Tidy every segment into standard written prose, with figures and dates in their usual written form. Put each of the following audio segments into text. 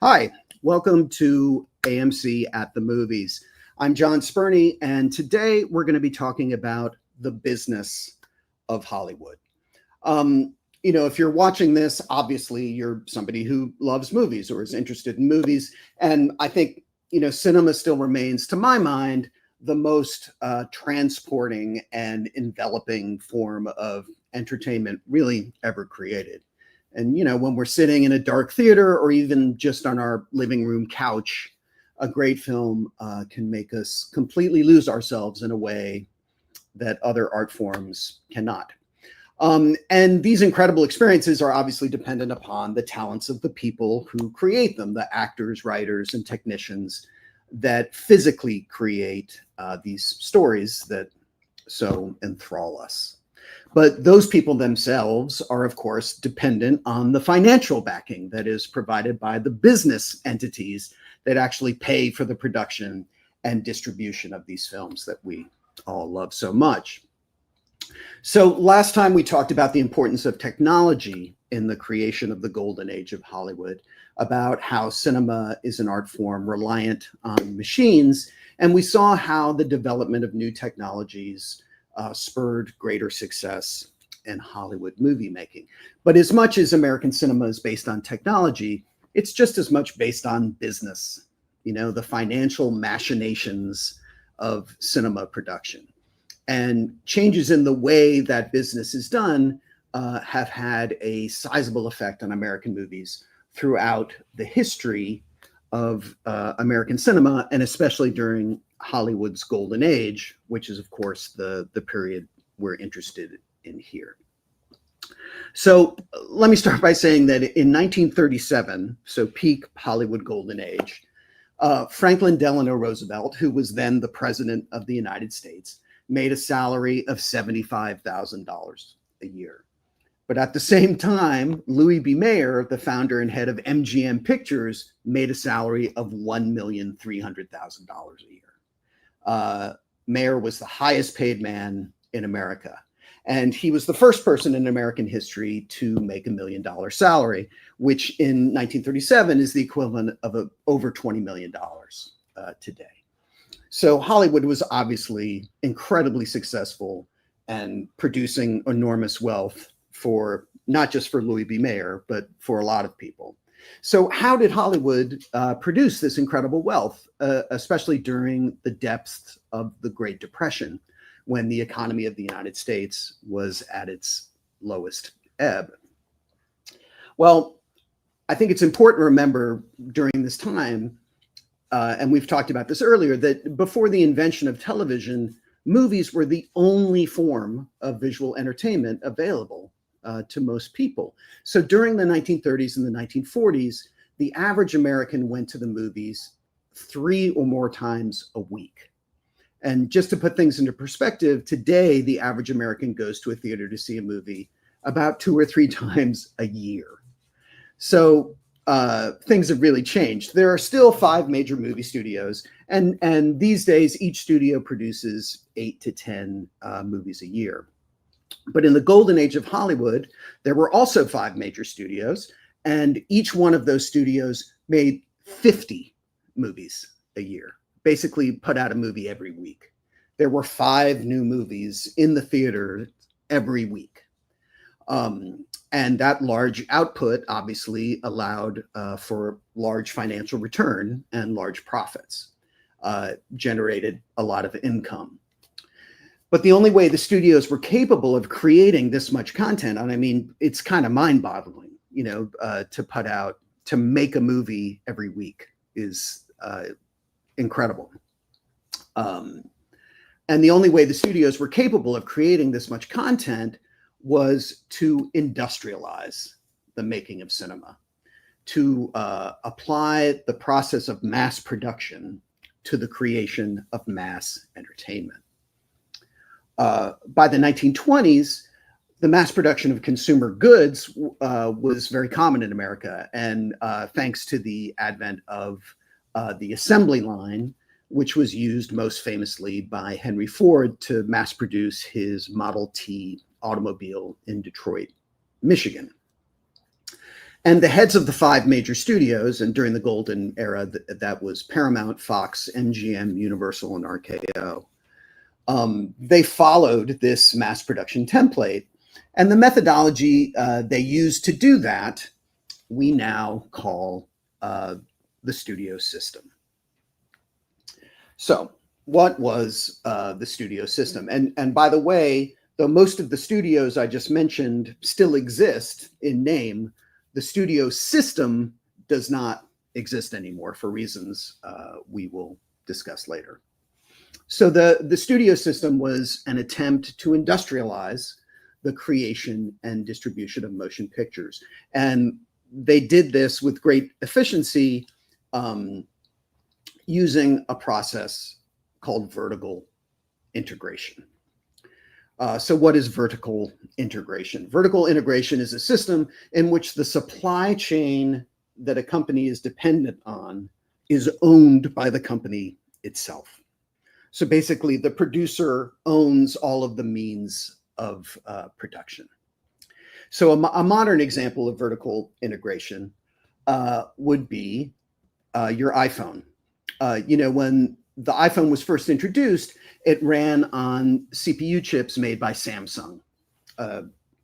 Hi, welcome to AMC at the Movies. I'm Jon Spurney, and today we're going to be talking about the business of Hollywood. If you're watching this, obviously you're somebody who loves movies or is interested in movies. And I think, cinema still remains, to my mind, the most transporting and enveloping form of entertainment really ever created. And, when we're sitting in a dark theater or even just on our living room couch, a great film can make us completely lose ourselves in a way that other art forms cannot. And these incredible experiences are obviously dependent upon the talents of the people who create them, the actors, writers, and technicians that physically create these stories that so enthrall us. But those people themselves are, of course, dependent on the financial backing that is provided by the business entities that actually pay for the production and distribution of these films that we all love so much. So last time we talked about the importance of technology in the creation of the golden age of Hollywood, about how cinema is an art form reliant on machines. And we saw how the development of new technologies spurred greater success in Hollywood movie making. But as much as American cinema is based on technology, it's just as much based on business, the financial machinations of cinema production. And changes in the way that business is done have had a sizable effect on American movies throughout the history of American cinema, and especially during Hollywood's golden age, which is, of course, the period we're interested in here. So let me start by saying that in 1937, so peak Hollywood golden age, Franklin Delano Roosevelt, who was then the president of the United States, made a salary of $75,000 a year. But at the same time, Louis B. Mayer, the founder and head of MGM Pictures, made a salary of $1,300,000 a year. Mayer was the highest paid man in America. And he was the first person in American history to make $1 million salary, which in 1937 is the equivalent of over $20 million today. So Hollywood was obviously incredibly successful and producing enormous wealth for not just for Louis B. Mayer, but for a lot of people. So how did Hollywood produce this incredible wealth, especially during the depths of the Great Depression, when the economy of the United States was at its lowest ebb? Well, I think it's important to remember during this time, and we've talked about this earlier, that before the invention of television, movies were the only form of visual entertainment available to most people. So during the 1930s and the 1940s, the average American went to the movies 3 or more times a week. And just to put things into perspective, today, the average American goes to a theater to see a movie about 2 or 3 times a year. So things have really changed. There are still 5 major movie studios, and these days, each studio produces 8 to 10 movies a year. But in the golden age of Hollywood, there were also 5 major studios, and each one of those studios made 50 movies a year, basically put out a movie every week. There were 5 new movies in the theater every week. And that large output obviously allowed for large financial return and large profits, generated a lot of income. But the only way the studios were capable of creating this much content, and I mean, it's kind of mind-boggling, to make a movie every week is incredible. And the only way the studios were capable of creating this much content was to industrialize the making of cinema, to apply the process of mass production to the creation of mass entertainment. By the 1920s, the mass production of consumer goods was very common in America. And thanks to the advent of the assembly line, which was used most famously by Henry Ford to mass produce his Model T automobile in Detroit, Michigan. And the heads of the 5 major studios, and during the golden era, that was Paramount, Fox, MGM, Universal, and RKO. They followed this mass production template, and the methodology they used to do that, we now call the studio system. So what was the studio system? And by the way, though most of the studios I just mentioned still exist in name, the studio system does not exist anymore for reasons we will discuss later. So the studio system was an attempt to industrialize the creation and distribution of motion pictures. And they did this with great efficiency using a process called vertical integration. So what is vertical integration? Vertical integration is a system in which the supply chain that a company is dependent on is owned by the company itself. So basically, the producer owns all of the means of production. So a modern example of vertical integration would be your iPhone. When the iPhone was first introduced, it ran on CPU chips made by Samsung,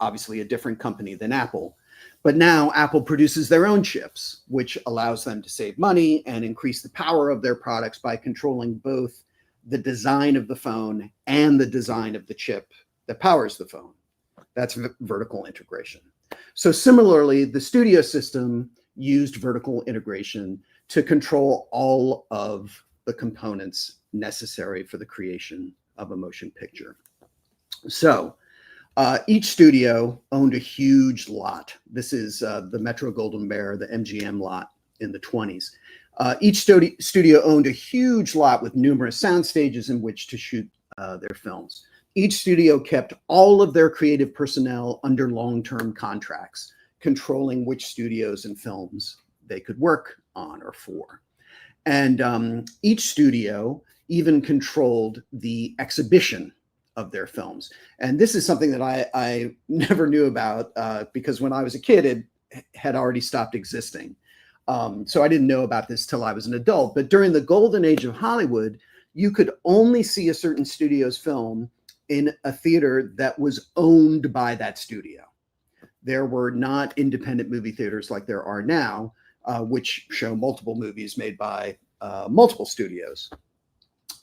obviously a different company than Apple. But now Apple produces their own chips, which allows them to save money and increase the power of their products by controlling both the design of the phone and the design of the chip that powers the phone. That's vertical integration. So similarly, the studio system used vertical integration to control all of the components necessary for the creation of a motion picture. So each studio owned a huge lot. This is the Metro Goldwyn Mayer, the MGM lot in the 20s. Each studio owned a huge lot with numerous sound stages in which to shoot their films. Each studio kept all of their creative personnel under long-term contracts, controlling which studios and films they could work on or for. And each studio even controlled the exhibition of their films. And this is something that I never knew about because when I was a kid, it had already stopped existing. So I didn't know about this till I was an adult. But during the golden age of Hollywood, you could only see a certain studio's film in a theater that was owned by that studio. There were not independent movie theaters like there are now, which show multiple movies made by multiple studios.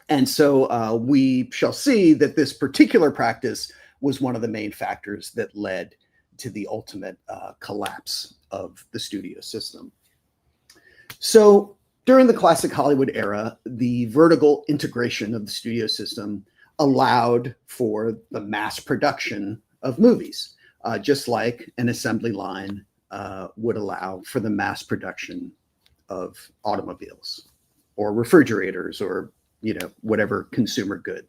And so we shall see that this particular practice was one of the main factors that led to the ultimate collapse of the studio system. So during the classic Hollywood era, the vertical integration of the studio system allowed for the mass production of movies, just like an assembly line would allow for the mass production of automobiles or refrigerators or whatever consumer good.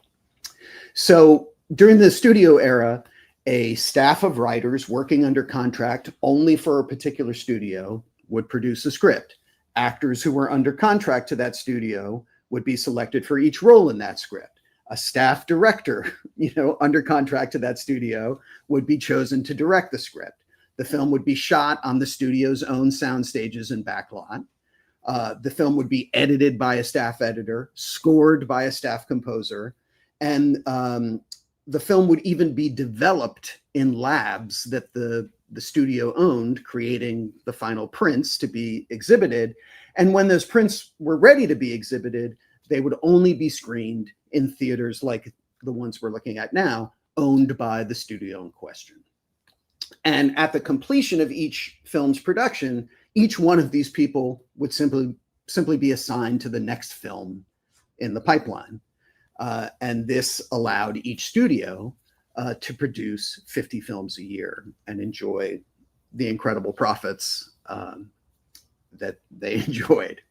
So during the studio era, a staff of writers working under contract only for a particular studio would produce a script. Actors who were under contract to that studio would be selected for each role in that script. A staff director, under contract to that studio would be chosen to direct the script. The film would be shot on the studio's own sound stages and backlot. The film would be edited by a staff editor, scored by a staff composer, and the film would even be developed in labs that the studio owned, creating the final prints to be exhibited. And when those prints were ready to be exhibited, they would only be screened in theaters like the ones we're looking at now, owned by the studio in question. And at the completion of each film's production, each one of these people would simply be assigned to the next film in the pipeline. And this allowed each studio to produce 50 films a year and enjoy the incredible profits that they enjoyed.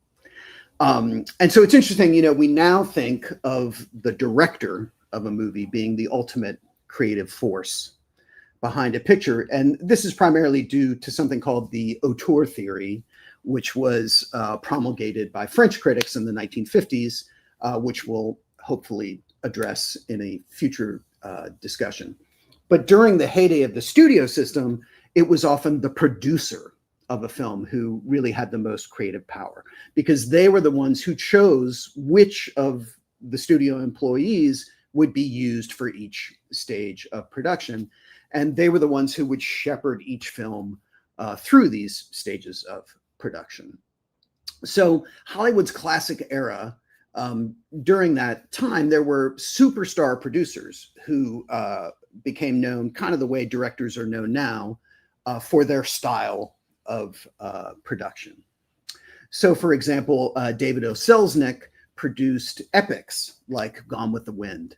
And so it's interesting, we now think of the director of a movie being the ultimate creative force behind a picture. And this is primarily due to something called the auteur theory, which was promulgated by French critics in the 1950s, which we'll hopefully address in a future discussion. But during the heyday of the studio system, it was often the producer of a film who really had the most creative power, because they were the ones who chose which of the studio employees would be used for each stage of production. And they were the ones who would shepherd each film through these stages of production. So Hollywood's classic era, during that time, there were superstar producers who became known kind of the way directors are known now for their style of production. So, for example, David O. Selznick produced epics like Gone with the Wind.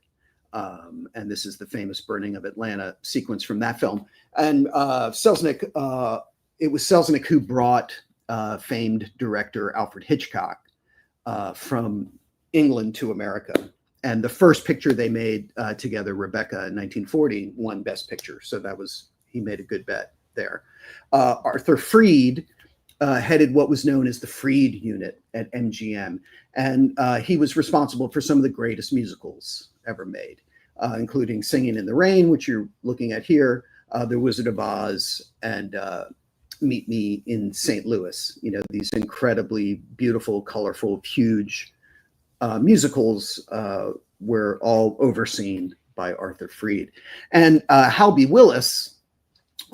And this is the famous Burning of Atlanta sequence from that film. And Selznick, it was Selznick who brought famed director Alfred Hitchcock from England to America. And the first picture they made together, Rebecca, in 1940, won Best Picture. So he made a good bet there. Arthur Freed headed what was known as the Freed Unit at MGM. And he was responsible for some of the greatest musicals ever made, including Singing in the Rain, which you're looking at here, The Wizard of Oz, and Meet Me in St. Louis. You know, these incredibly beautiful, colorful, huge musicals were all overseen by Arthur Freed. And Halby Willis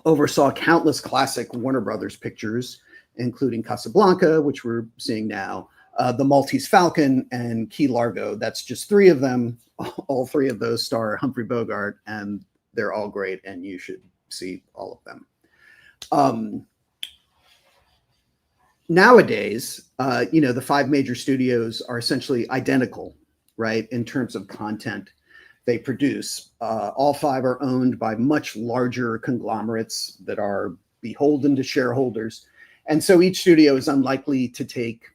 oversaw countless classic Warner Brothers pictures, including Casablanca, which we're seeing now, The Maltese Falcon, and Key Largo. That's just three of them. All three of those star Humphrey Bogart, and they're all great, and you should see all of them. Nowadays, you know, the five major studios are essentially identical, right, in terms of content they produce. All five are owned by much larger conglomerates that are beholden to shareholders. And so each studio is unlikely to take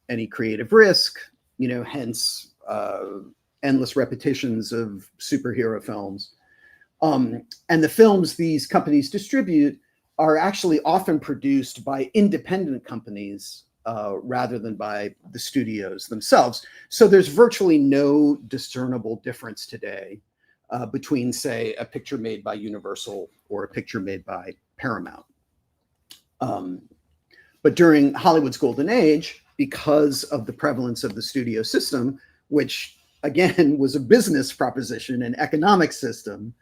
any creative risk, you know, hence endless repetitions of superhero films. And the films these companies distribute are actually often produced by independent companies rather than by the studios themselves. So there's virtually no discernible difference today between, say, a picture made by Universal or a picture made by Paramount. But during Hollywood's golden age, because of the prevalence of the studio system, which again was a business proposition, an economic system,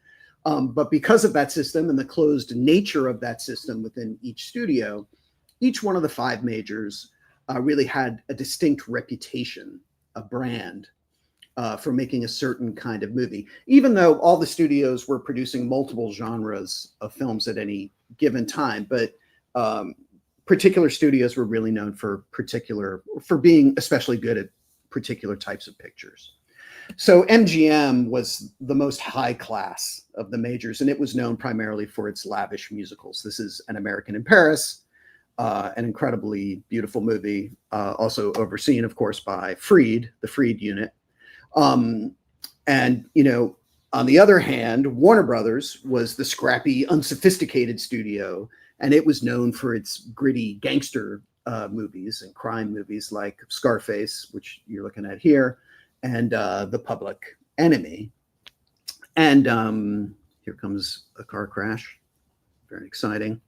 but because of that system and the closed nature of that system within each studio, each one of the five majors really had a distinct reputation, a brand for making a certain kind of movie, even though all the studios were producing multiple genres of films at any given time. But particular studios were really known for being especially good at particular types of pictures. So MGM was the most high class of the majors, and it was known primarily for its lavish musicals. This is An American in Paris, an incredibly beautiful movie, also overseen, of course, by Freed, the Freed Unit. And, you know, on the other hand, Warner Brothers was the scrappy, unsophisticated studio, and it was known for its gritty gangster movies and crime movies like Scarface, which you're looking at here, and The Public Enemy. And here comes a car crash. Very exciting.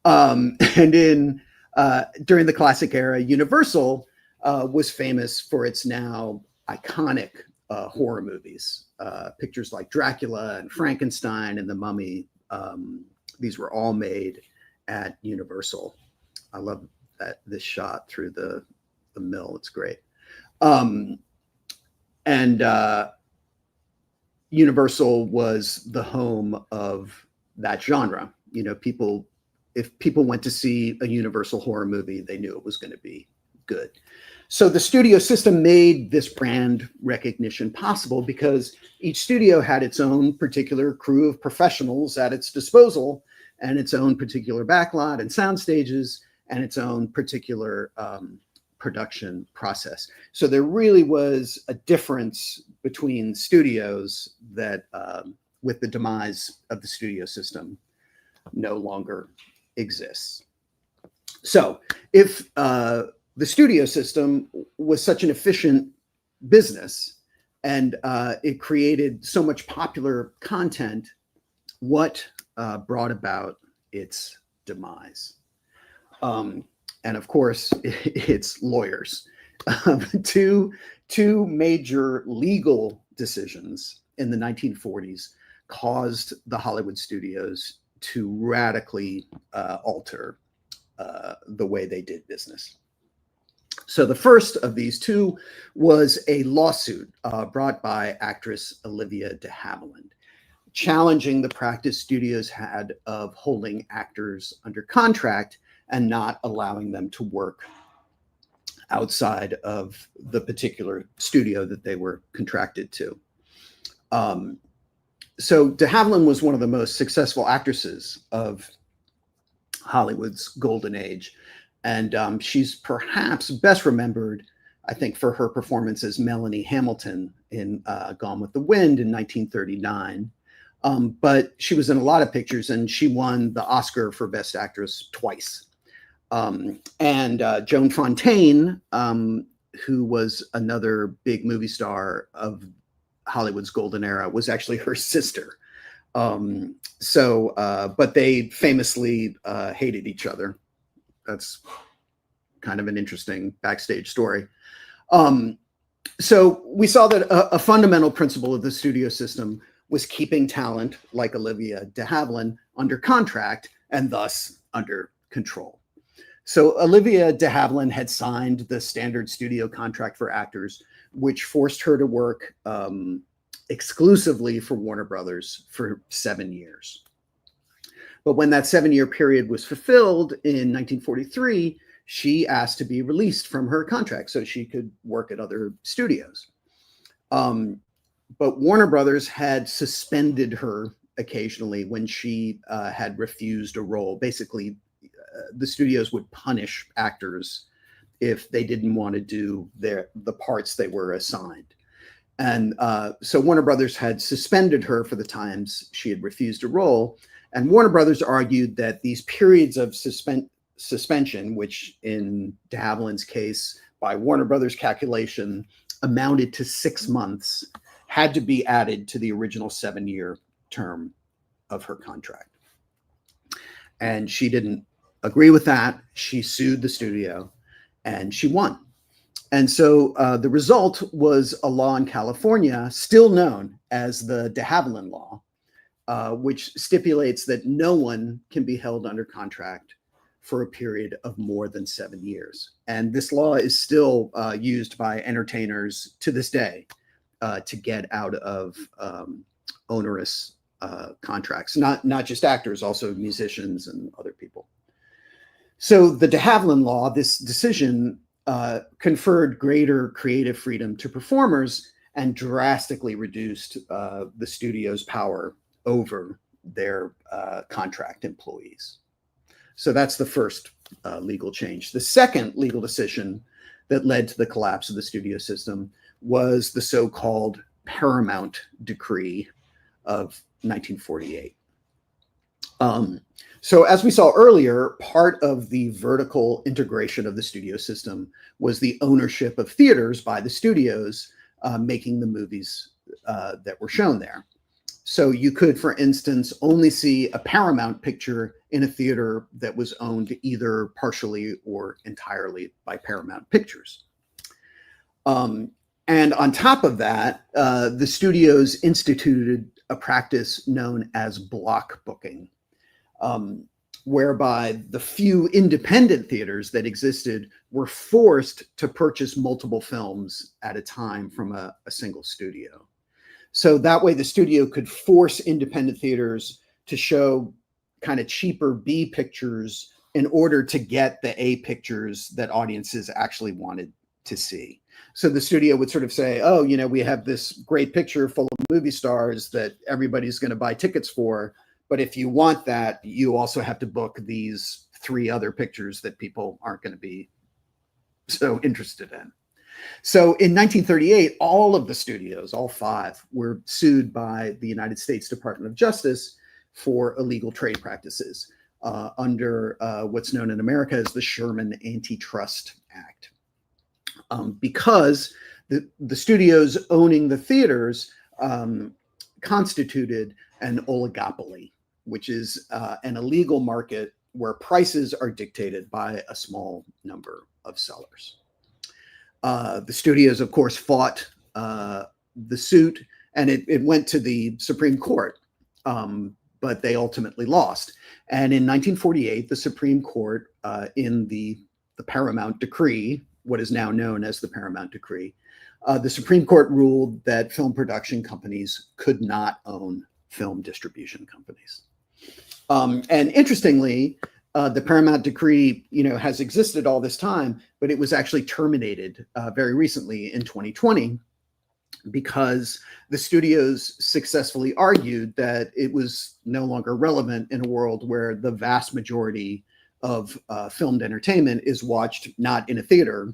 And during the classic era, Universal was famous for its now iconic horror movies. Pictures like Dracula and Frankenstein and The Mummy. These were all made at Universal. I love this shot through the mill. It's great. And Universal was the home of that genre. You know, if people went to see a Universal horror movie, they knew it was going to be good. So the studio system made this brand recognition possible because each studio had its own particular crew of professionals at its disposal, and its own particular backlot and sound stages, and its own particular production process. So there really was a difference between studios that, with the demise of the studio system, no longer exists. So if the studio system was such an efficient business and it created so much popular content, what brought about its demise? And of course, it's lawyers. Two major legal decisions in the 1940s caused the Hollywood studios to radically alter the way they did business. So the first of these two was a lawsuit brought by actress Olivia de Havilland, challenging the practice studios had of holding actors under contract and not allowing them to work outside of the particular studio that they were contracted to. So de Havilland was one of the most successful actresses of Hollywood's golden age. And she's perhaps best remembered, I think, for her performance as Melanie Hamilton in Gone with the Wind in 1939. But she was in a lot of pictures, and she won the Oscar for Best Actress twice. And Joan Fontaine, who was another big movie star of Hollywood's golden era, was actually her sister. But they famously hated each other. That's kind of an interesting backstage story. So we saw that a fundamental principle of the studio system was keeping talent like Olivia de Havilland under contract and thus under control. So Olivia de Havilland had signed the standard studio contract for actors, which forced her to work exclusively for Warner Brothers for 7 years. But when that 7-year period was fulfilled in 1943, she asked to be released from her contract so she could work at other studios. But Warner Brothers had suspended her occasionally when she had refused a role. Basically, the studios would punish actors if they didn't want to do the parts they were assigned. And so Warner Brothers had suspended her for the times she had refused a role. And Warner Brothers argued that these periods of suspension, which in de Havilland's case, by Warner Brothers calculation, amounted to 6 months, had to be added to the original 7-year term of her contract. And she didn't agree with that. She sued the studio and she won. And so the result was a law in California, still known as the de Havilland Law, which stipulates that no one can be held under contract for a period of more than 7 years. And this law is still used by entertainers to this day to get out of onerous contracts, not just actors, also musicians and other people. So the de Havilland Law, this decision, conferred greater creative freedom to performers and drastically reduced the studio's power over their contract employees. So that's the first legal change. The second legal decision that led to the collapse of the studio system was the so-called Paramount Decree of 1948. So as we saw earlier, part of the vertical integration of the studio system was the ownership of theaters by the studios making the movies that were shown there. So you could, for instance, only see a Paramount picture in a theater that was owned either partially or entirely by Paramount Pictures. And on top of that, the studios instituted a practice known as block booking, whereby the few independent theaters that existed were forced to purchase multiple films at a time from a single studio. So that way the studio could force independent theaters to show kind of cheaper B pictures in order to get the A pictures that audiences actually wanted to see. So the studio would sort of say, oh, you know, we have this great picture full of movie stars that everybody's going to buy tickets for. But if you want that, you also have to book these 3 other pictures that people aren't going to be so interested in. So in 1938, all of the studios, all 5, were sued by the United States Department of Justice for illegal trade practices under what's known in America as the Sherman Antitrust Act. Because the studios owning the theaters constituted an oligopoly, which is an illegal market where prices are dictated by a small number of sellers. The studios, of course, fought the suit, and it went to the Supreme Court, but they ultimately lost. And in 1948, the Supreme Court, in the Paramount Decree, what is now known as the Paramount Decree, the Supreme Court ruled that film production companies could not own film distribution companies. And interestingly, the Paramount Decree, has existed all this time, but it was actually terminated very recently in 2020 because the studios successfully argued that it was no longer relevant in a world where the vast majority of filmed entertainment is watched not in a theater,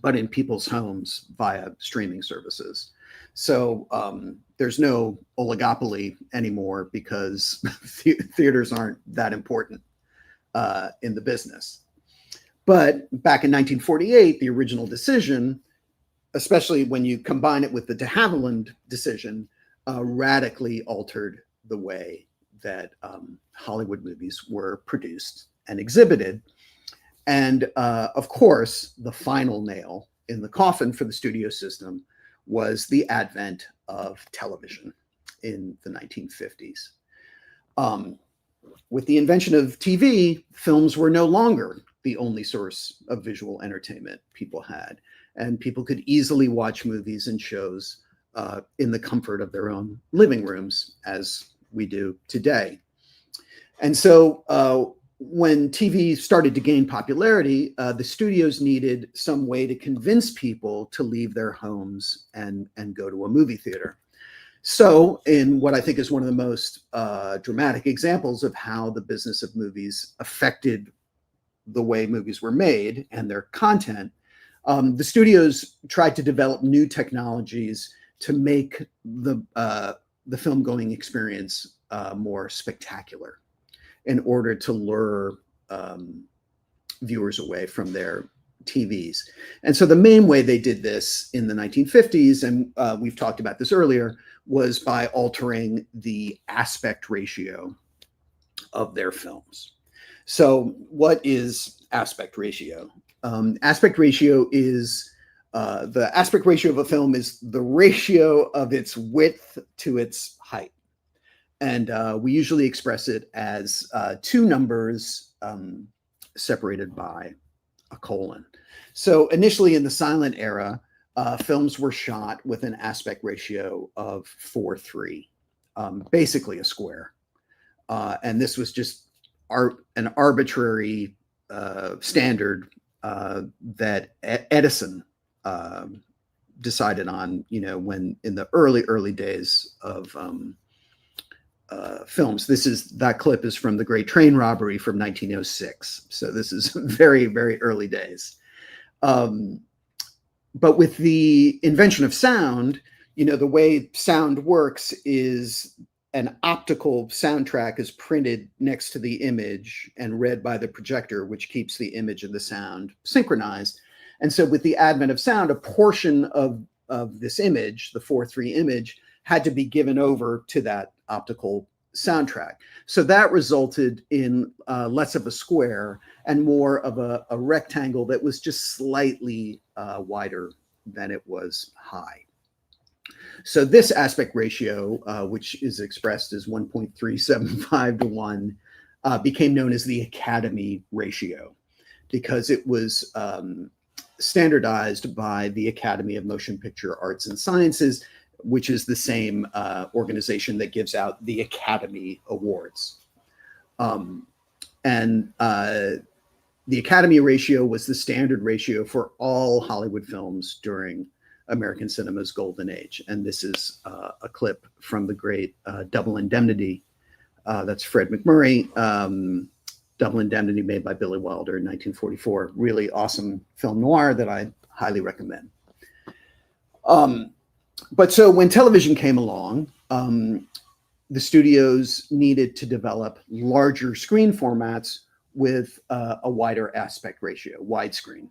but in people's homes via streaming services. So there's no oligopoly anymore because theaters aren't that important in the business. But back in 1948, the original decision, especially when you combine it with the de Havilland decision, radically altered the way that Hollywood movies were produced and exhibited. And of course, the final nail in the coffin for the studio system was the advent of television in the 1950s. With the invention of TV, films were no longer the only source of visual entertainment people had, and people could easily watch movies and shows in the comfort of their own living rooms, as we do today. And so when TV started to gain popularity, the studios needed some way to convince people to leave their homes and go to a movie theater. So in what I think is one of the most dramatic examples of how the business of movies affected the way movies were made and their content, the studios tried to develop new technologies to make the film-going experience more spectacular in order to lure viewers away from their TVs. And so the main way they did this in the 1950s, and we've talked about this earlier, was by altering the aspect ratio of their films. So what is aspect ratio? Aspect ratio is the aspect ratio of a film is the ratio of its width to its height. And we usually express it as two numbers separated by a colon. So initially in the silent era, films were shot with an aspect ratio of 4:3, basically a square. And this was just an arbitrary standard that Edison decided on, when in the early days of films. That clip is from The Great Train Robbery from 1906. So this is very, very early days. But with the invention of sound, the way sound works is an optical soundtrack is printed next to the image and read by the projector, which keeps the image and the sound synchronized. And so with the advent of sound, a portion of this image, the 4:3 image, had to be given over to that optical soundtrack. So that resulted in less of a square and more of a rectangle that was just slightly wider than it was high. So this aspect ratio, which is expressed as 1.375 to 1, became known as the Academy ratio because it was standardized by the Academy of Motion Picture Arts and Sciences, which is the same organization that gives out the Academy Awards. And the Academy ratio was the standard ratio for all Hollywood films during American cinema's golden age. And this is a clip from the great Double Indemnity. That's Fred MacMurray. Double Indemnity, made by Billy Wilder in 1944. Really awesome film noir that I highly recommend. But so when television came along, the studios needed to develop larger screen formats with a wider aspect ratio, widescreen,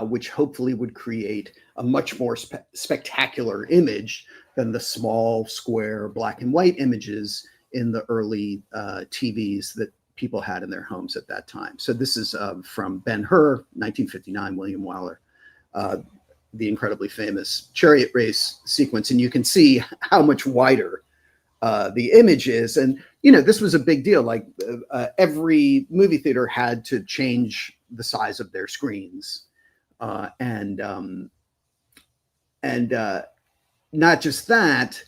which hopefully would create a much more spectacular image than the small, square, black and white images in the early TVs that people had in their homes at that time. So this is from Ben-Hur, 1959, William Wyler, the incredibly famous chariot race sequence. And you can see how much wider the image is. And, you know, this was a big deal. Like every movie theater had to change the size of their screens. And not just that,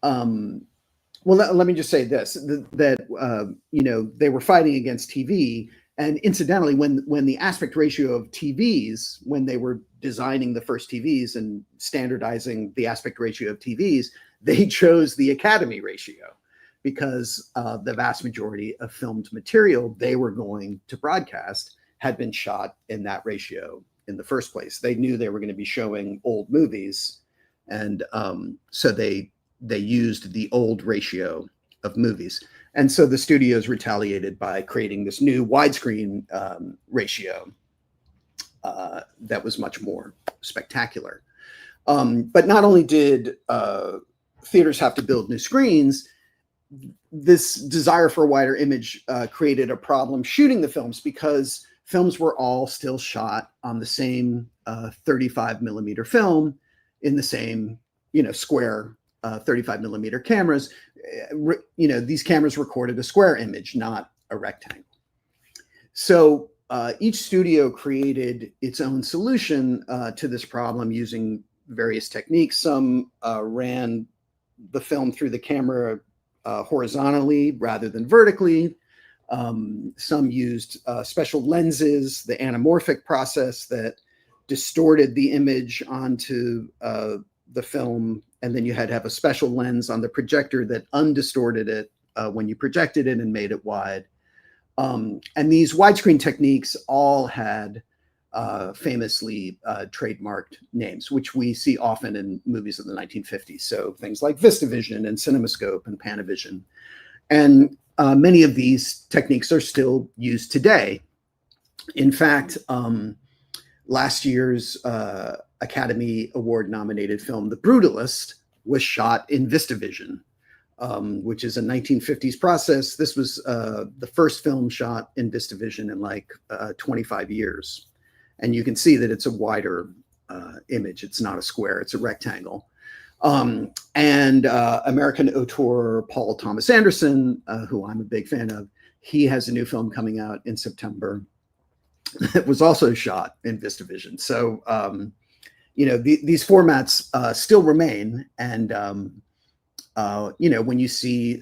well, let me just say this, that, you know, they were fighting against TV. And incidentally, when the aspect ratio of TVs, when they were designing the first TVs and standardizing the aspect ratio of TVs, they chose the Academy ratio because the vast majority of filmed material they were going to broadcast had been shot in that ratio in the first place. They knew they were going to be showing old movies. And so they used the old ratio of movies. And so the studios retaliated by creating this new widescreen ratio that was much more spectacular. But not only did theaters have to build new screens, this desire for a wider image created a problem shooting the films, because films were all still shot on the same 35 millimeter film in the same, you know, square 35 millimeter cameras. You know, these cameras recorded a square image, not a rectangle. So each studio created its own solution to this problem using various techniques. Some ran the film through the camera horizontally rather than vertically. Some used special lenses, the anamorphic process that distorted the image onto the film, and then you had to have a special lens on the projector that undistorted it when you projected it and made it wide. And these widescreen techniques all had famously trademarked names, which we see often in movies of the 1950s. So things like VistaVision and CinemaScope and Panavision. And many of these techniques are still used today. In fact, last year's Academy Award nominated film, The Brutalist, was shot in VistaVision, which is a 1950s process. This was the first film shot in VistaVision in like 25 years. And you can see that it's a wider image. It's not a square, it's a rectangle. And American auteur Paul Thomas Anderson, who I'm a big fan of, he has a new film coming out in September that was also shot in VistaVision. So, you know, these formats still remain. And, you know, when you see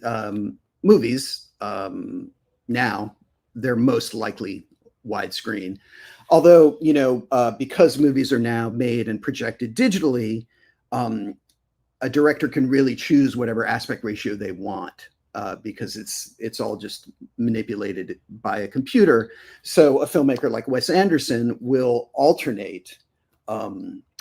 movies now, they're most likely widescreen. Although, you know, because movies are now made and projected digitally, a director can really choose whatever aspect ratio they want because it's all just manipulated by a computer. So a filmmaker like Wes Anderson will alternate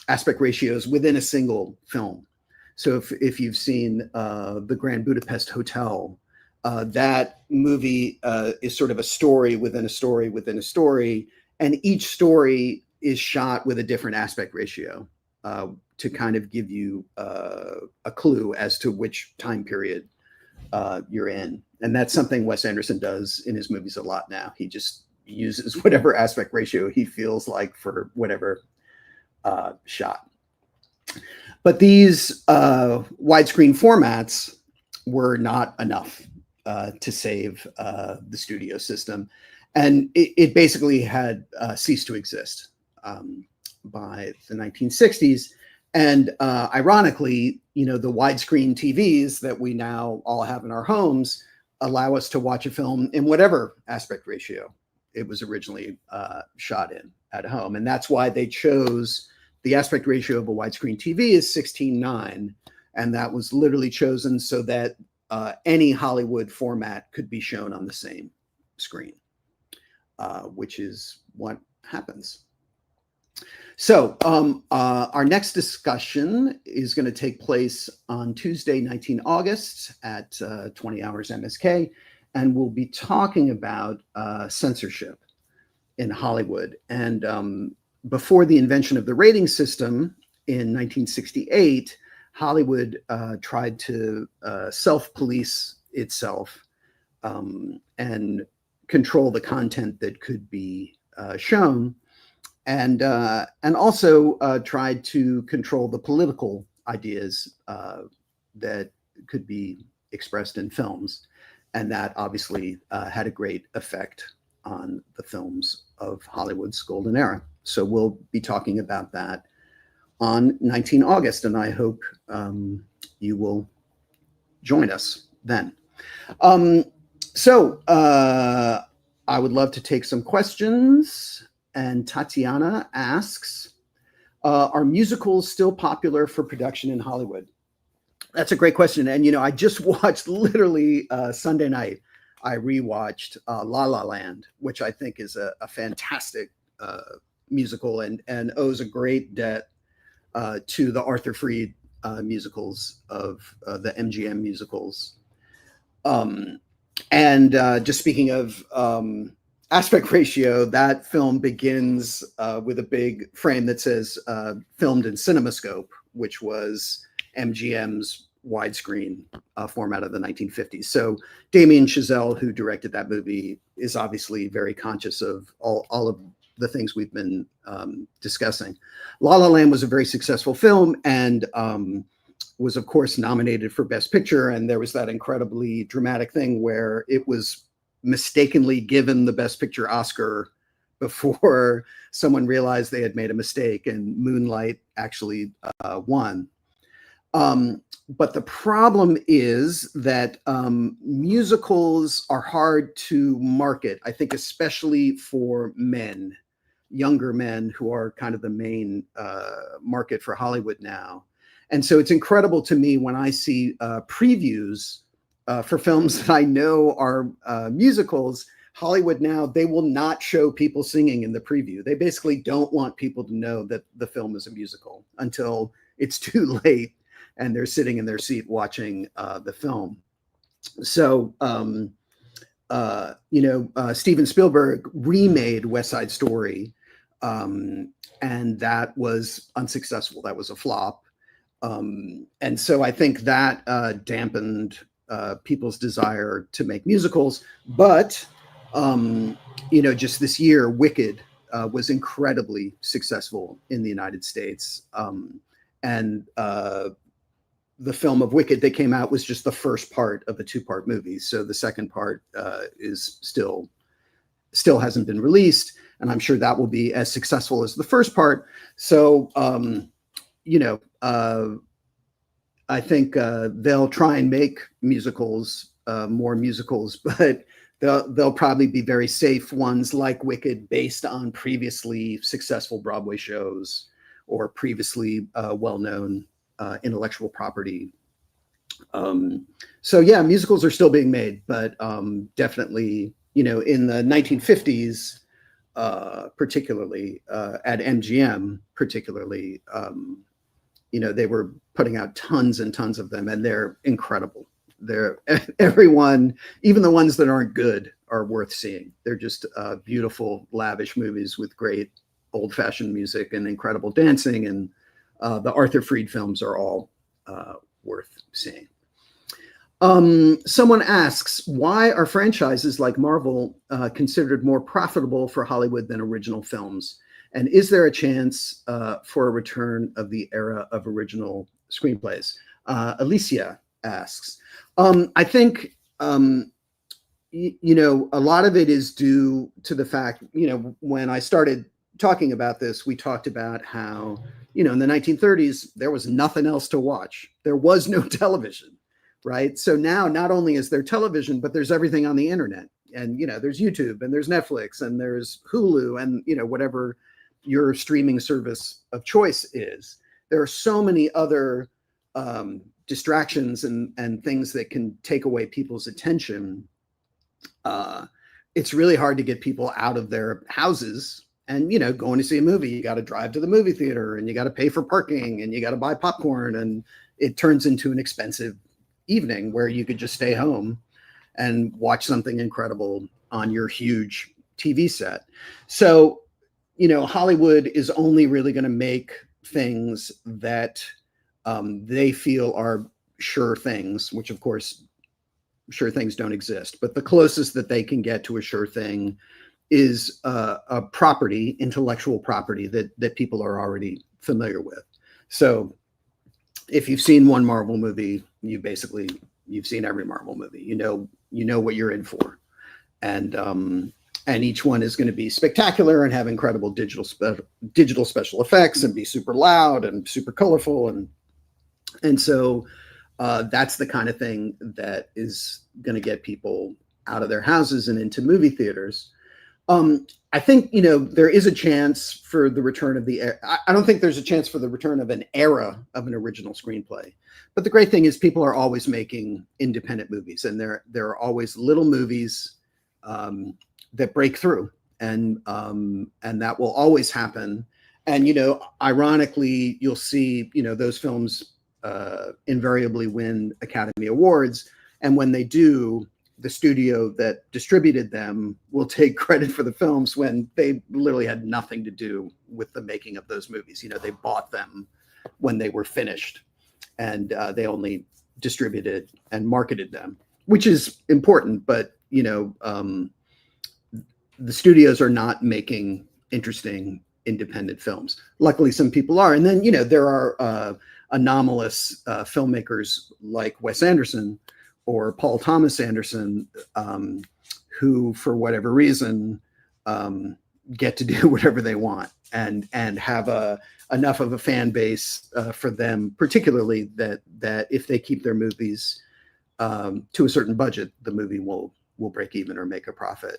aspect ratios within a single film. So if you've seen The Grand Budapest Hotel, that movie is sort of a story within a story within a story, and each story is shot with a different aspect ratio to kind of give you a clue as to which time period you're in. And that's something Wes Anderson does in his movies a lot now. He just uses whatever aspect ratio he feels like for whatever shot. But these widescreen formats were not enough to save the studio system. And it basically had ceased to exist by the 1960s. And ironically, you know, the widescreen TVs that we now all have in our homes allow us to watch a film in whatever aspect ratio it was originally shot in at home. And that's why they chose the aspect ratio of a widescreen TV is 16:9. And that was literally chosen so that any Hollywood format could be shown on the same screen, which is what happens. So our next discussion is going to take place on Tuesday, 19 August at 20 hours MSK, and we'll be talking about censorship in Hollywood. And before the invention of the rating system in 1968, Hollywood tried to self-police itself and control the content that could be shown, and also tried to control the political ideas that could be expressed in films. And that obviously had a great effect on the films of Hollywood's golden era. So we'll be talking about that on 19 August, and I hope you will join us then. So I would love to take some questions. And Tatiana asks, are musicals still popular for production in Hollywood? That's a great question. And, I just watched literally Sunday night, I rewatched La La Land, which I think is a fantastic musical and owes a great debt to the Arthur Freed musicals of the MGM musicals. And just speaking of aspect ratio, that film begins with a big frame that says filmed in CinemaScope, which was MGM's widescreen format of the 1950s. So Damien Chazelle, who directed that movie, is obviously very conscious of all of the things we've been discussing. La La Land was a very successful film and was, of course, nominated for Best Picture. And there was that incredibly dramatic thing where it was mistakenly given the Best Picture Oscar before someone realized they had made a mistake, and Moonlight actually won. But the problem is that musicals are hard to market, I think, especially for men, younger men who are kind of the main market for Hollywood now. And so it's incredible to me when I see previews for films that I know are musicals. Hollywood now, they will not show people singing in the preview. They basically don't want people to know that the film is a musical until it's too late and they're sitting in their seat watching the film. So, Steven Spielberg remade West Side Story, and that was unsuccessful. That was a flop. And so I think that dampened people's desire to make musicals. But, just this year, Wicked was incredibly successful in the United States. And the film of Wicked that came out was just the first part of a two-part movie. So the second part is still hasn't been released. And I'm sure that will be as successful as the first part. So, I think they'll try and make musicals, more musicals, but they'll probably be very safe ones like Wicked, based on previously successful Broadway shows or previously well-known intellectual property. So yeah, musicals are still being made, but definitely, in the 1950s, particularly at MGM, particularly, they were putting out tons and tons of them, and they're incredible. Everyone, even the ones that aren't good, are worth seeing. They're just beautiful, lavish movies with great old-fashioned music and incredible dancing, and the Arthur Freed films are all worth seeing. Someone asks, why are franchises like Marvel considered more profitable for Hollywood than original films? And is there a chance for a return of the era of original screenplays? Alicia asks. I think, a lot of it is due to the fact, when I started talking about this, we talked about how, in the 1930s, there was nothing else to watch. There was no television, right? So now not only is there television, but there's everything on the internet. And, there's YouTube and there's Netflix and there's Hulu and, whatever your streaming service of choice is. There are so many other distractions and things that can take away people's attention. It's really hard to get people out of their houses and, going to see a movie. You got to drive to the movie theater and you got to pay for parking and you got to buy popcorn, and it turns into an expensive evening where you could just stay home and watch something incredible on your huge TV set. So, Hollywood is only really going to make things that they feel are sure things, which of course sure things don't exist, but the closest that they can get to a sure thing is a property, intellectual property that people are already familiar with. So if you've seen one Marvel movie, you've seen every Marvel movie. You know what you're in for, and each one is going to be spectacular and have incredible digital special effects and be super loud and super colorful, and so that's the kind of thing that is going to get people out of their houses and into movie theaters. I think, there is a chance for the return of I don't think there's a chance for the return of an era of an original screenplay. But the great thing is people are always making independent movies, and there are always little movies that break through, and that will always happen. And, ironically, you'll see, those films invariably win Academy Awards. And when they do, the studio that distributed them will take credit for the films when they literally had nothing to do with the making of those movies. They bought them when they were finished, and they only distributed and marketed them, which is important. But, the studios are not making interesting independent films. Luckily, some people are. And then, there are anomalous filmmakers like Wes Anderson or Paul Thomas Anderson, who, for whatever reason, get to do whatever they want and have enough of a fan base for them, particularly that if they keep their movies to a certain budget, the movie will break even or make a profit.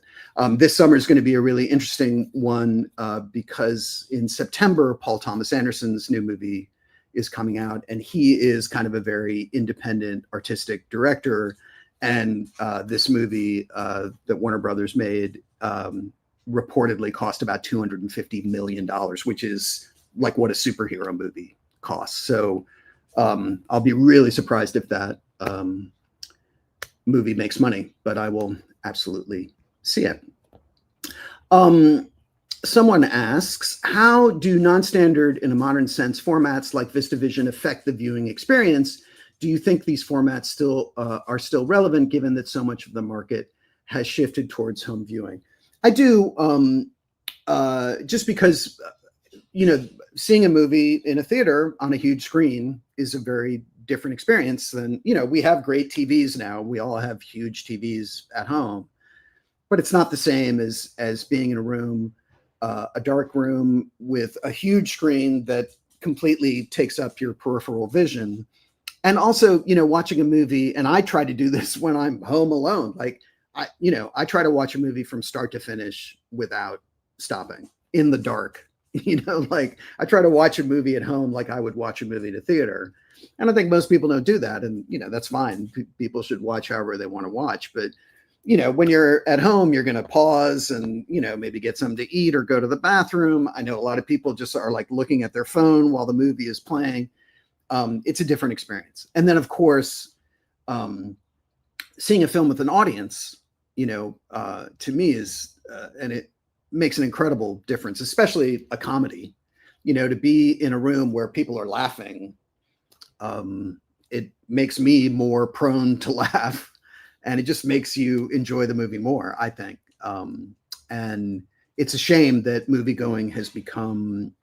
This summer is going to be a really interesting one because in September, Paul Thomas Anderson's new movie is coming out, and he is kind of a very independent artistic director. And this movie that Warner Brothers made reportedly cost about $250 million, which is like what a superhero movie costs. So I'll be really surprised if that movie makes money, but I will absolutely see it. Someone asks, how do non-standard, in a modern sense, formats like VistaVision affect the viewing experience? Do you think these formats are still relevant, given that so much of the market has shifted towards home viewing? I do, just because, seeing a movie in a theater on a huge screen is a very different experience than, we have great TVs now. We all have huge TVs at home, but it's not the same as being in a room, a dark room with a huge screen that completely takes up your peripheral vision. And also, watching a movie, and I try to do this when I'm home alone. Like, I try to watch a movie from start to finish without stopping in the dark. Like I try to watch a movie at home like I would watch a movie in a theater. And I think most people don't do that. And, that's fine. People should watch however they want to watch. But, when you're at home, you're going to pause and, maybe get something to eat or go to the bathroom. I know a lot of people just are like looking at their phone while the movie is playing. It's a different experience. And then, of course, seeing a film with an audience, to me is, and it makes an incredible difference, especially a comedy, to be in a room where people are laughing. It makes me more prone to laugh, and it just makes you enjoy the movie more, I think. And it's a shame that moviegoing has become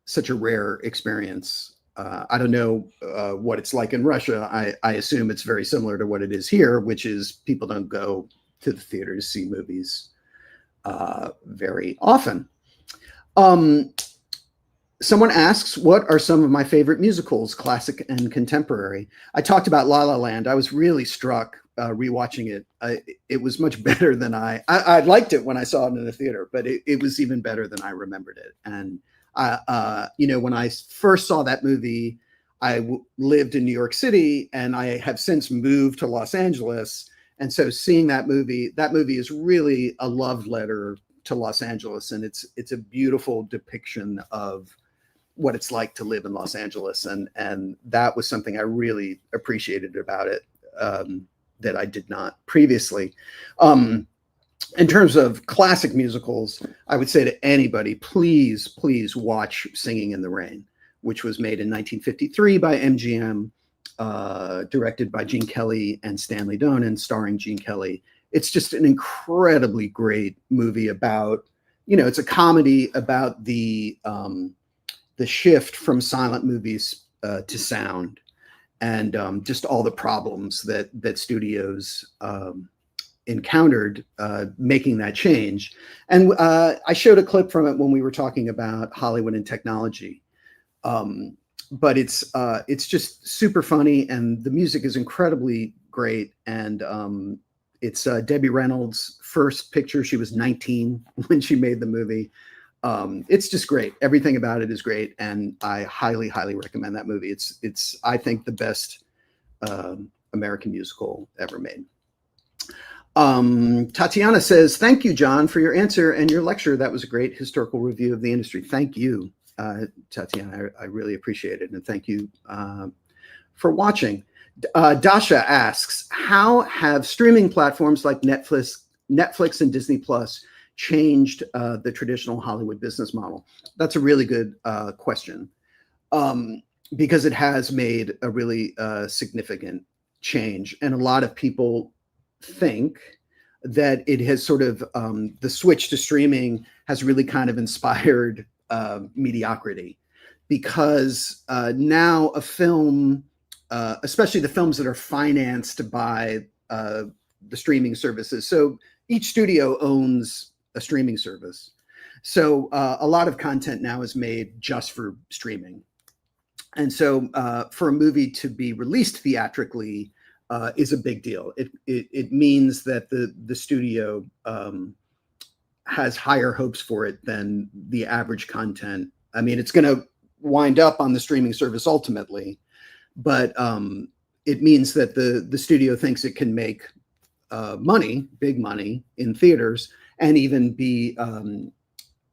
such a rare experience. I don't know what it's like in Russia. I assume it's very similar to what it is here, which is people don't go to the theater to see movies very often. Someone asks, what are some of my favorite musicals, classic and contemporary? I talked about La La Land. I was really struck rewatching it. It was much better than I liked it when I saw it in the theater, but it was even better than I remembered it. And when I first saw that movie, I lived in New York City, and I have since moved to Los Angeles. And so seeing that movie is really a love letter to Los Angeles, and it's a beautiful depiction of what it's like to live in Los Angeles, and that was something I really appreciated about it that I did not previously. In terms of classic musicals, I would say to anybody, please watch Singing in the Rain, which was made in 1953 by MGM. directed by Gene Kelly and Stanley Donen, and starring Gene Kelly. It's just an incredibly great movie about, it's a comedy about the shift from silent movies to sound, and just all the problems that studios encountered making that change. And I showed a clip from it when we were talking about Hollywood and technology. But it's just super funny, and the music is incredibly great. And it's Debbie Reynolds' first picture. She was 19 when she made the movie. It's just great. Everything about it is great, and I highly, highly recommend that movie. It's I think the best American musical ever made. Tatiana says, "Thank you, Jon, for your answer and your lecture. That was a great historical review of the industry." Thank you, Tatiana. I really appreciate it, and thank you for watching. Dasha asks, "How have streaming platforms like Netflix and Disney Plus changed the traditional Hollywood business model?" That's a really good question, because it has made a really significant change, and a lot of people think that it has sort of the switch to streaming has really kind of inspired mediocrity, because now a film, especially the films that are financed by the streaming services, so each studio owns a streaming service, so a lot of content now is made just for streaming. And so for a movie to be released theatrically is a big deal. It means that the studio has higher hopes for it than the average content. I mean, it's going to wind up on the streaming service ultimately, but it means that the studio thinks it can make money, big money, in theaters, and even be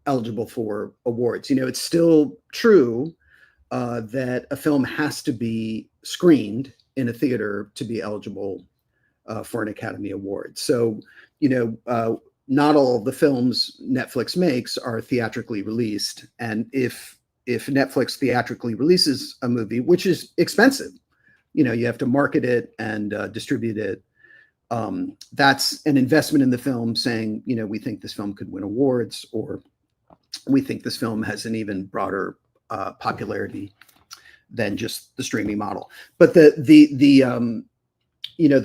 eligible for awards. It's still true that a film has to be screened in a theater to be eligible for an Academy Award. So, not all of the films Netflix makes are theatrically released. And if Netflix theatrically releases a movie, which is expensive, you have to market it and distribute it. That's an investment in the film, saying, we think this film could win awards, or we think this film has an even broader popularity than just the streaming model. But the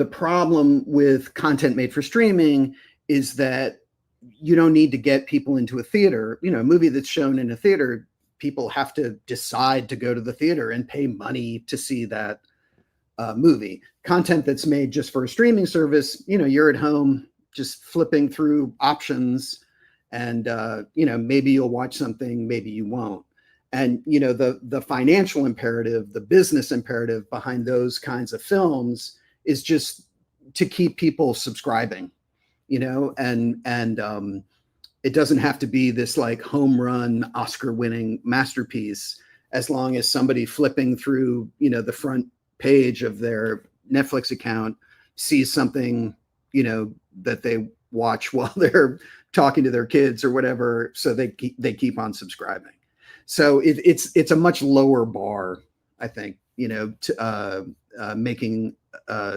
problem with content made for streaming is that you don't need to get people into a theater. A movie that's shown in a theater, people have to decide to go to the theater and pay money to see that movie. Content that's made just for a streaming service, you're at home just flipping through options, and maybe you'll watch something, maybe you won't. And the financial imperative, the business imperative behind those kinds of films is just to keep people subscribing, and it doesn't have to be this like home run Oscar-winning masterpiece, as long as somebody flipping through the front page of their Netflix account sees something that they watch while they're talking to their kids or whatever, so they keep on subscribing. So it's a much lower bar, I think, to making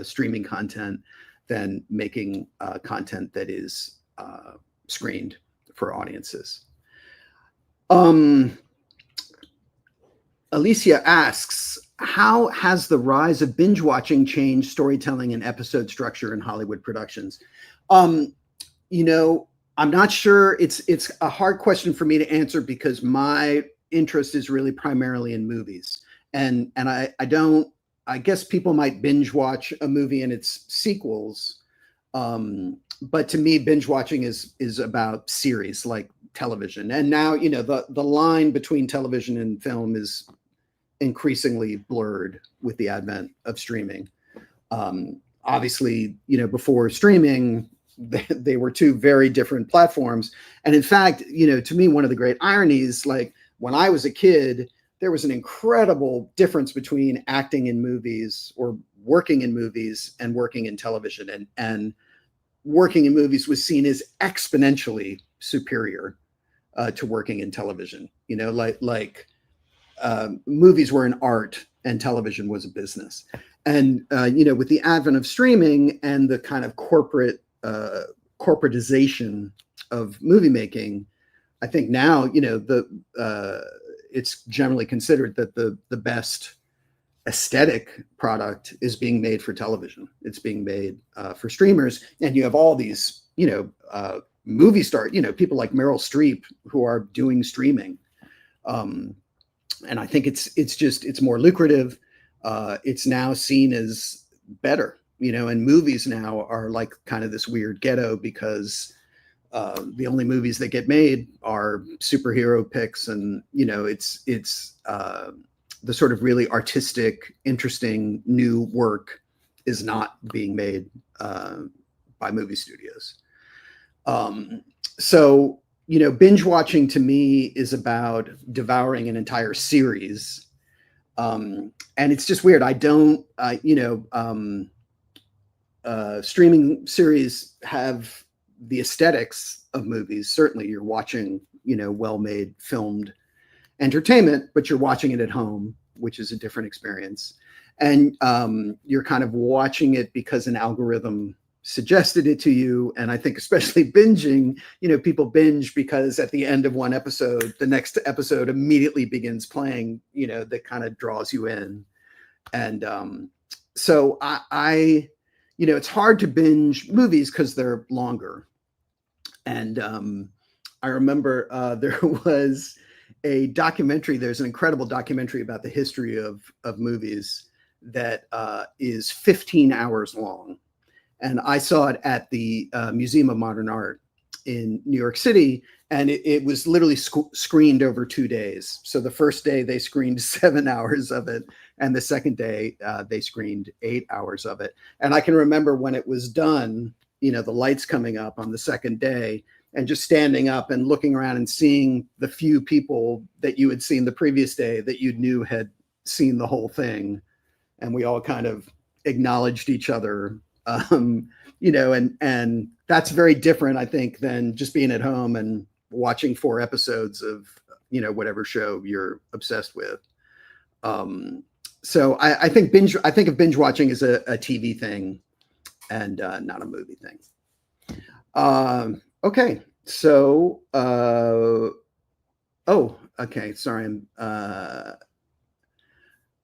streaming content than making content that is screened for audiences. Alicia asks, "How has the rise of binge watching changed storytelling and episode structure in Hollywood productions?" I'm not sure. It's a hard question for me to answer, because my interest is really primarily in movies, and I guess people might binge watch a movie and its sequels, but to me, binge watching is about series like television. And now the line between television and film is increasingly blurred with the advent of streaming. Obviously, before streaming, they were two very different platforms. And in fact, to me, one of the great ironies, like when I was a kid, there was an incredible difference between acting in movies or working in movies and working in television. And working in movies was seen as exponentially superior to working in television. Movies were an art and television was a business. And with the advent of streaming and the kind of corporatization of movie making, I think now it's generally considered that the best aesthetic product is being made for television. It's being made for streamers, and you have all these movie star, people like Meryl Streep who are doing streaming, and I think it's more lucrative. It's now seen as better, and movies now are like kind of this weird ghetto because the only movies that get made are superhero picks, and it's the sort of really artistic, interesting new work is not being made by movie studios. So binge watching to me is about devouring an entire series. And it's just weird. I don't, streaming series have the aesthetics of movies. Certainly you're watching, well-made filmed entertainment, but you're watching it at home, which is a different experience. And you're kind of watching it because an algorithm suggested it to you. And I think especially binging, people binge because at the end of one episode, the next episode immediately begins playing, that kind of draws you in. And so I it's hard to binge movies because they're longer. And I remember there was a documentary, there's an incredible documentary about the history of movies that is 15 hours long. And I saw it at the Museum of Modern Art in New York City, and it was literally screened over 2 days. So the first day they screened 7 hours of it, and the second day they screened 8 hours of it. And I can remember when it was done, the lights coming up on the second day, and just standing up and looking around and seeing the few people that you had seen the previous day that you knew had seen the whole thing. And we all kind of acknowledged each other. And that's very different, I think, than just being at home and watching 4 episodes of, whatever show you're obsessed with. So I think of binge watching as a TV thing and not a movie thing. Okay. So, okay. Sorry.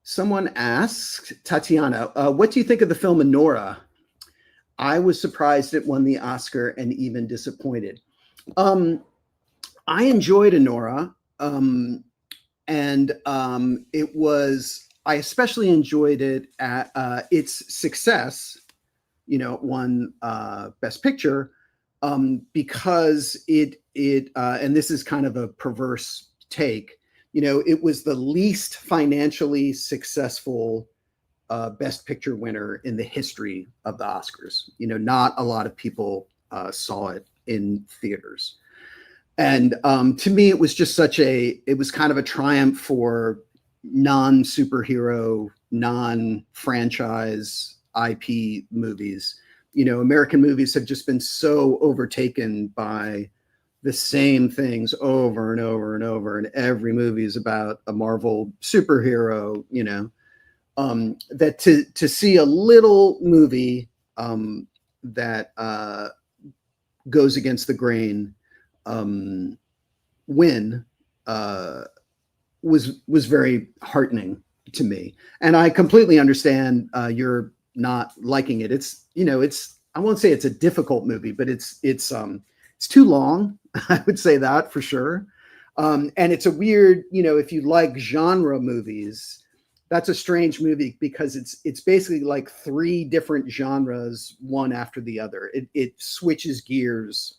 Someone asked, Tatiana, what do you think of the film Anora? I was surprised it won the Oscar and even disappointed. I enjoyed Anora, I especially enjoyed it at its success. It won Best Picture because it and this is kind of a perverse take. It was the least financially successful Best Picture winner in the history of the Oscars. Not a lot of people saw it in theaters. And to me, it was just it was kind of a triumph for non-superhero, non-franchise IP movies. American movies have just been so overtaken by the same things over and over and over. And every movie is about a Marvel superhero, that to see a little movie that goes against the grain win was very heartening to me. And I completely understand you're not liking it. It's I won't say it's a difficult movie, but it's too long. I would say that for sure. And it's a weird, if you like genre movies, that's a strange movie because it's basically like 3 different genres, one after the other. It switches gears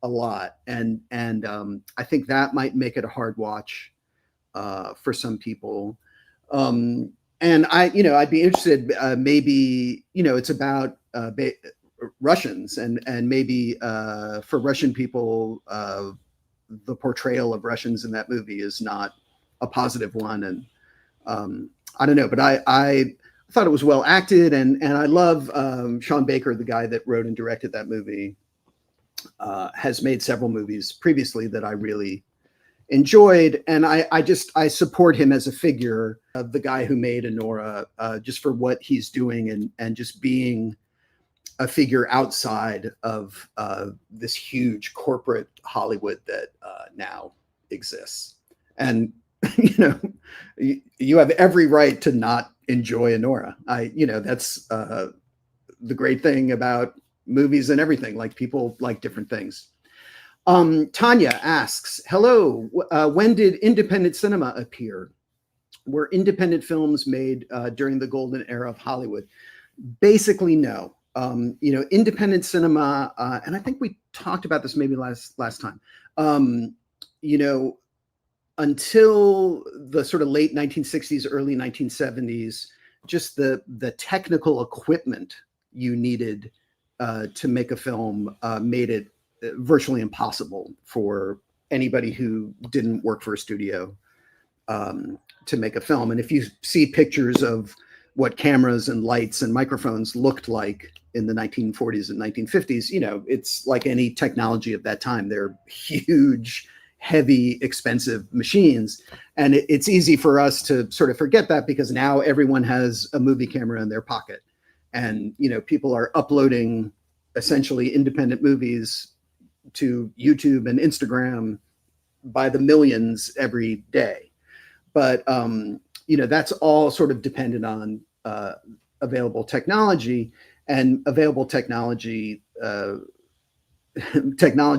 a lot. And I think that might make it a hard watch for some people. And I'd be interested, maybe, it's about Russians and maybe for Russian people, the portrayal of Russians in that movie is not a positive one. And I don't know, but I thought it was well acted, and I love Sean Baker, the guy that wrote and directed that movie, has made several movies previously that I really enjoyed. And I support him as a figure of the guy who made Anora, just for what he's doing and just being a figure outside of this huge corporate Hollywood that now exists. And you have every right to not enjoy Anora. That's the great thing about movies and everything. Like, people like different things. Tanya asks, hello, when did independent cinema appear? Were independent films made during the golden era of Hollywood? Basically, no. Independent cinema, and I think we talked about this maybe last time, until the sort of late 1960s, early 1970s, just the technical equipment you needed to make a film made it virtually impossible for anybody who didn't work for a studio to make a film. And if you see pictures of what cameras and lights and microphones looked like in the 1940s and 1950s, it's like any technology of that time. They're huge, heavy, expensive machines. And it's easy for us to sort of forget that, because now everyone has a movie camera in their pocket. And, people are uploading essentially independent movies to YouTube and Instagram by the millions every day. But, that's all sort of dependent on available technology, and available technology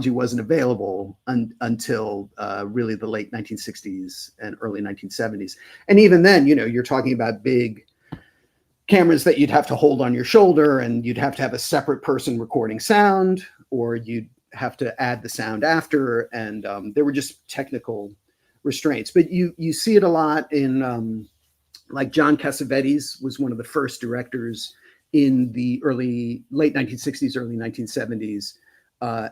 wasn't available until really the late 1960s and early 1970s. And even then, you're talking about big cameras that you'd have to hold on your shoulder, and you'd have to have a separate person recording sound, or you'd have to add the sound after. And there were just technical restraints. But you see it a lot in like John Cassavetes was one of the first directors in the late 1960s, early 1970s.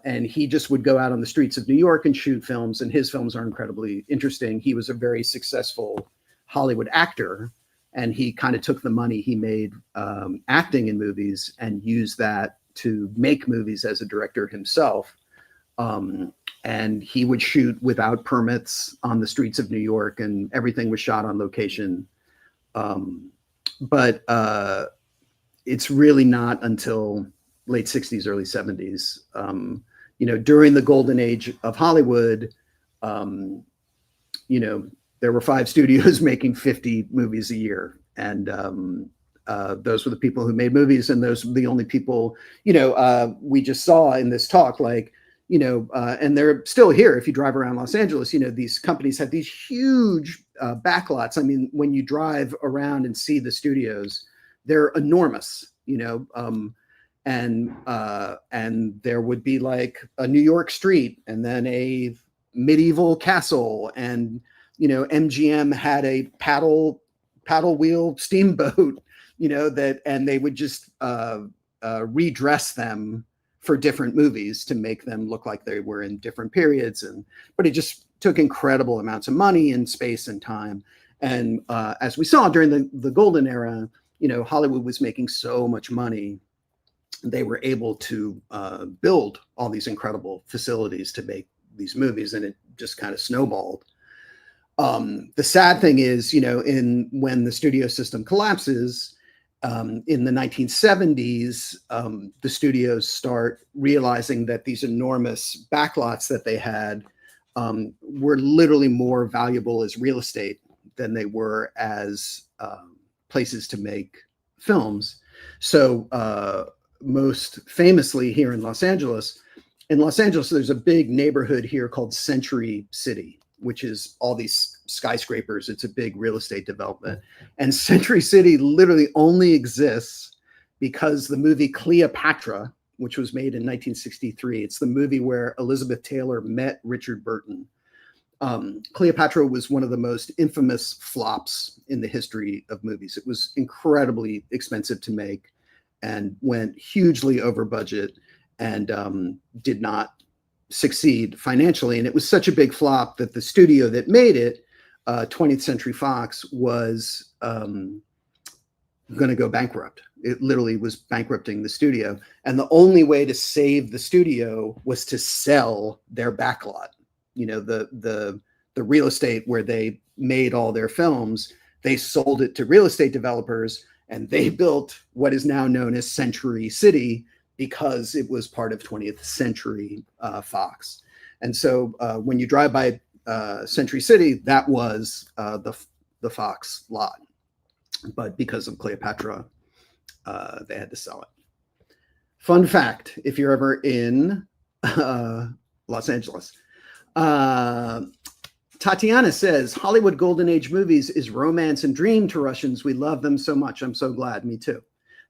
And he just would go out on the streets of New York and shoot films, and his films are incredibly interesting. He was a very successful Hollywood actor, and he kind of took the money he made acting in movies and used that to make movies as a director himself. And he would shoot without permits on the streets of New York, and everything was shot on location. But it's really not until late 60s, early 70s, during the golden age of Hollywood, there were 5 studios making 50 movies a year. And those were the people who made movies, and those were the only people, we just saw in this talk, like, and they're still here. If you drive around Los Angeles, these companies have these huge backlots. I mean, when you drive around and see the studios, they're enormous, and there would be like a New York street, and then a medieval castle, and MGM had a paddle wheel steamboat, and they would just redress them for different movies to make them look like they were in different periods. But it just took incredible amounts of money and space and time. And as we saw during the golden era, Hollywood was making so much money, they were able to build all these incredible facilities to make these movies, and it just kind of snowballed. The sad thing is, when the studio system collapses, in the 1970s, the studios start realizing that these enormous backlots that they had were literally more valuable as real estate than they were as places to make films. So most famously here in Los Angeles, there's a big neighborhood here called Century City, which is all these skyscrapers. It's a big real estate development. And Century City literally only exists because the movie Cleopatra, which was made in 1963, it's the movie where Elizabeth Taylor met Richard Burton. Cleopatra was one of the most infamous flops in the history of movies. It was incredibly expensive to make and went hugely over budget, and did not succeed financially. And it was such a big flop that the studio that made it, 20th Century Fox, was going to go bankrupt. It literally was bankrupting the studio. And the only way to save the studio was to sell their backlot. The the real estate where they made all their films. They sold it to real estate developers, and they built what is now known as Century City because it was part of 20th Century Fox. And so when you drive by Century City, that was the Fox lot. But because of Cleopatra, they had to sell it. Fun fact, if you're ever in Los Angeles, Tatiana says, Hollywood Golden Age movies is romance and dream to Russians. We love them so much. I'm so glad. Me too.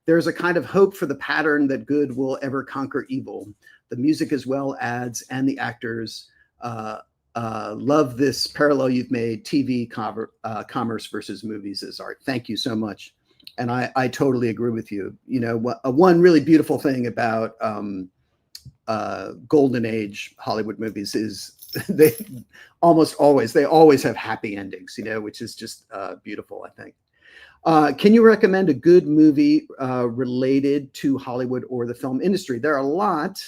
There's a kind of hope for the pattern that good will ever conquer evil. The music as well adds, and the actors love this parallel you've made, TV commerce versus movies as art. Thank you so much. And I totally agree with you. You know, one really beautiful thing about Golden Age Hollywood movies is they always have happy endings, you know, which is just beautiful, I think. Can you recommend a good movie related to Hollywood or the film industry? There are a lot,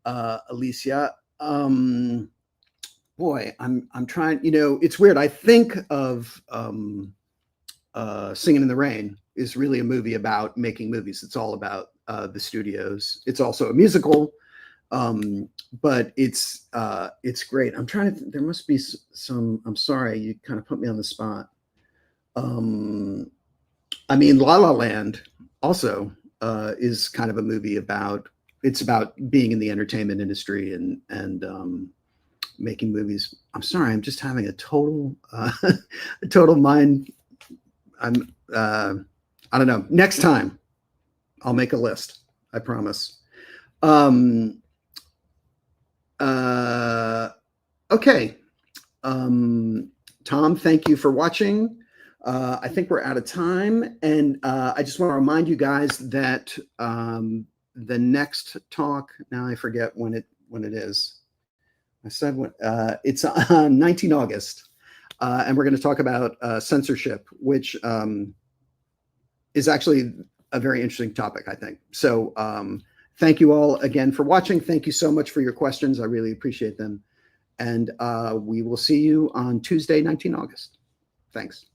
Alicia. Boy, I'm trying, you know, it's weird. I think of Singing in the Rain is really a movie about making movies. It's all about the studios. It's also a musical, but it's great. I'm trying to, there must be some, I'm sorry, you kind of put me on the spot. I mean, La La Land also is kind of a movie about, it's about being in the entertainment industry and making movies. I'm sorry, I'm just having a total mind. I don't know. Next time, I'll make a list. I promise. Okay. Tom, thank you for watching. I think we're out of time, and I just want to remind you guys that the next talk, now I forget when it is. I said when it's on 19 August, and we're going to talk about censorship, which is actually a very interesting topic, I think. So thank you all again for watching. Thank you so much for your questions. I really appreciate them. And we will see you on Tuesday, 19 August. Thanks.